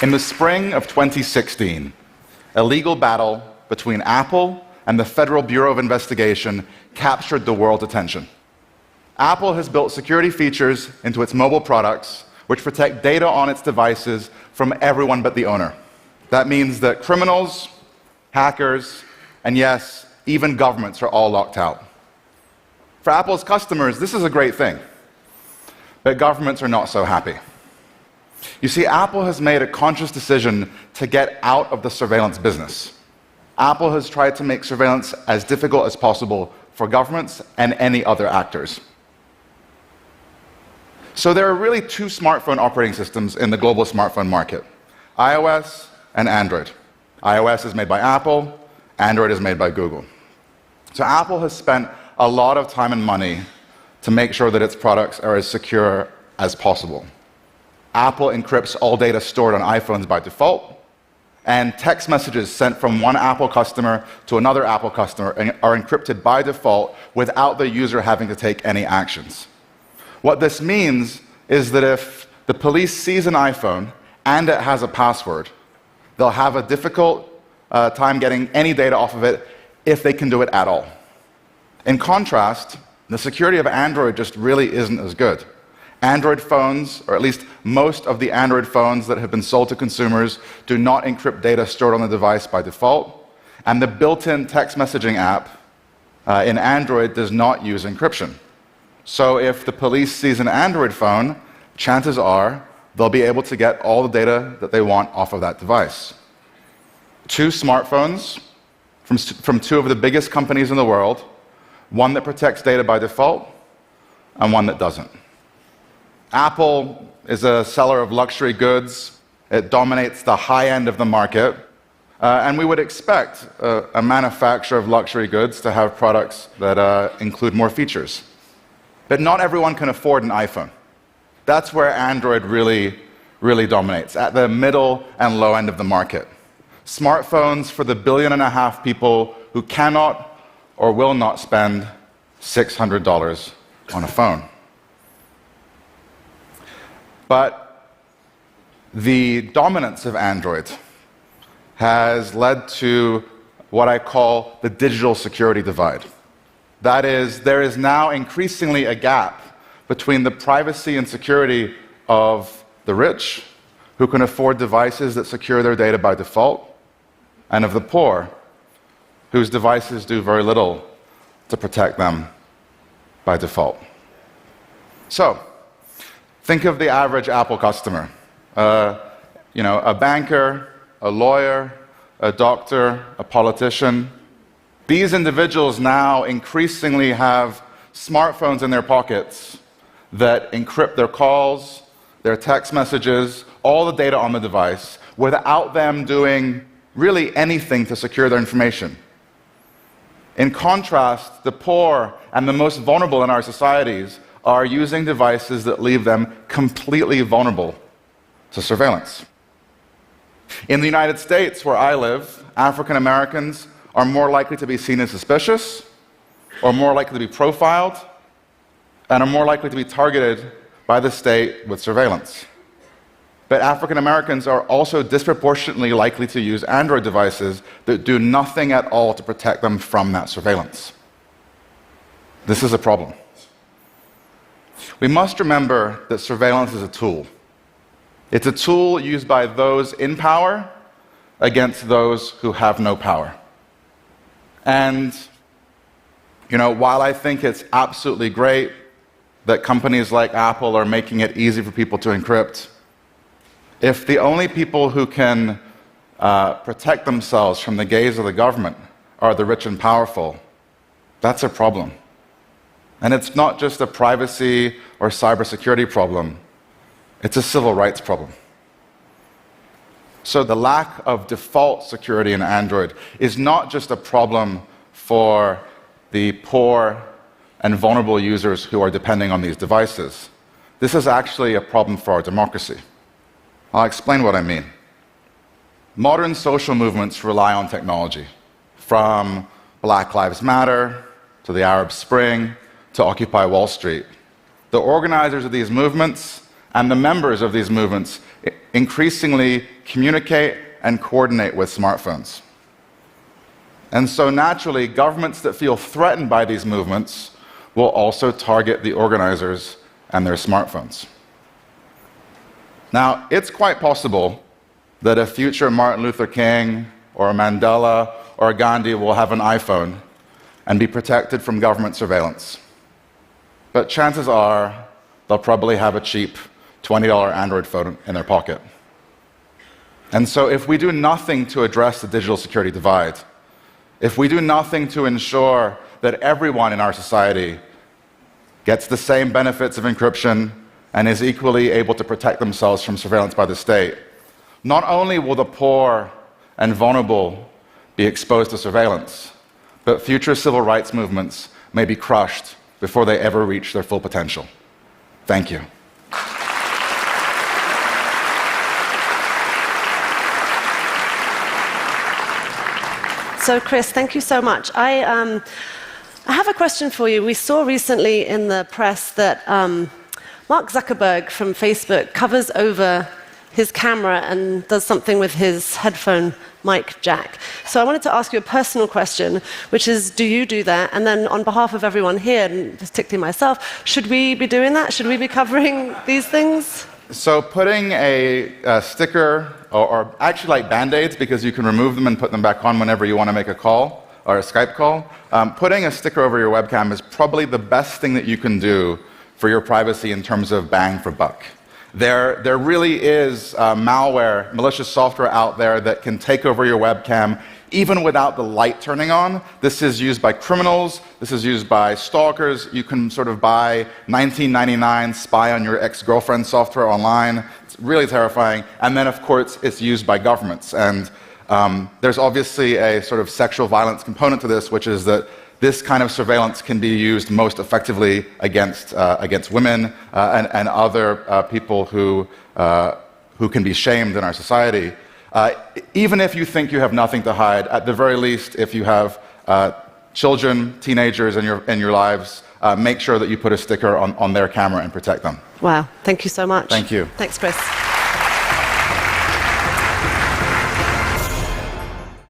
In the spring of 2016, a legal battle between Apple and the Federal Bureau of Investigation captured the world's attention. Apple has built security features into its mobile products which protect data on its devices from everyone but the owner. That means that criminals, hackers, and yes, even governments are all locked out. For Apple's customers, this is a great thing, but governments are not so happy. You see, Apple has made a conscious decision to get out of the surveillance business. Apple has tried to make surveillance as difficult as possible for governments and any other actors. So there are really two smartphone operating systems in the global smartphone market, iOS and Android. iOS is made by Apple, Android is made by Google. So Apple has spent a lot of time and money to make sure that its products are as secure as possible. Apple encrypts all data stored on iPhones by default, and text messages sent from one Apple customer to another Apple customer are encrypted by default without the user having to take any actions. What this means is that if the police sees an iPhone and it has a password, they'll have a difficult time getting any data off of it if they can do it at all. In contrast, the security of Android just really isn't as good. Android phones, or at least most of the Android phones that have been sold to consumers, do not encrypt data stored on the device by default, and the built-in text messaging app in Android does not use encryption. So if the police sees an Android phone, chances are they'll be able to get all the data that they want off of that device. Two smartphones from two of the biggest companies in the world, one that protects data by default and one that doesn't. Apple is a seller of luxury goods. It dominates the high end of the market. And we would expect a manufacturer of luxury goods to have products that include more features. But not everyone can afford an iPhone. That's where Android really dominates, at the middle and low end of the market. Smartphones for the 1.5 billion people who cannot or will not spend $600 on a phone. But the dominance of Android has led to what I call the digital security divide. That is, there is now increasingly a gap between the privacy and security of the rich, who can afford devices that secure their data by default, and of the poor, whose devices do very little to protect them by default. So, think of the average Apple customer. A banker, a lawyer, a doctor, a politician. These individuals now increasingly have smartphones in their pockets that encrypt their calls, their text messages, all the data on the device, without them doing really anything to secure their information. In contrast, the poor and the most vulnerable in our societies are using devices that leave them completely vulnerable to surveillance. In the United States, where I live, African Americans are more likely to be seen as suspicious, or more likely to be profiled, and are more likely to be targeted by the state with surveillance. But African Americans are also disproportionately likely to use Android devices that do nothing at all to protect them from that surveillance. This is a problem. We must remember that surveillance is a tool. It's a tool used by those in power against those who have no power. And, while I think it's absolutely great that companies like Apple are making it easy for people to encrypt, if the only people who can protect themselves from the gaze of the government are the rich and powerful, that's a problem. And it's not just a privacy or cybersecurity problem, it's a civil rights problem. So the lack of default security in Android is not just a problem for the poor and vulnerable users who are depending on these devices. This is actually a problem for our democracy. I'll explain what I mean. Modern social movements rely on technology, from Black Lives Matter to the Arab Spring to Occupy Wall Street. The organizers of these movements and the members of these movements increasingly communicate and coordinate with smartphones. And so naturally, governments that feel threatened by these movements will also target the organizers and their smartphones. Now, it's quite possible that a future Martin Luther King or a Mandela or a Gandhi will have an iPhone and be protected from government surveillance. But chances are they'll probably have a cheap $20 Android phone in their pocket. And so if we do nothing to address the digital security divide, if we do nothing to ensure that everyone in our society gets the same benefits of encryption and is equally able to protect themselves from surveillance by the state, not only will the poor and vulnerable be exposed to surveillance, but future civil rights movements may be crushed before they ever reach their full potential. Thank you. So, Chris, thank you so much. I have a question for you. We saw recently in the press that Mark Zuckerberg from Facebook covers over his camera and does something with his headphone mic jack. So I wanted to ask you a personal question, which is, do you do that? And then on behalf of everyone here, and particularly myself, should we be doing that? Should we be covering these things? So putting a sticker, or actually like Band-Aids, because you can remove them and put them back on whenever you want to make a call, or a Skype call, putting a sticker over your webcam is probably the best thing that you can do for your privacy in terms of bang for buck. There really is malware, malicious software out there that can take over your webcam even without the light turning on. This is used by criminals, this is used by stalkers. You can sort of buy 1999 spy on your ex-girlfriend software online. It's really terrifying. And then, of course, it's used by governments. And there's obviously a sort of sexual violence component to this, which is that this kind of surveillance can be used most effectively against women and other people who can be shamed in our society. Even if you think you have nothing to hide, at the very least, if you have children, teenagers in your lives, make sure that you put a sticker on their camera and protect them. Wow, thank you so much. Thank you. Thanks, Chris.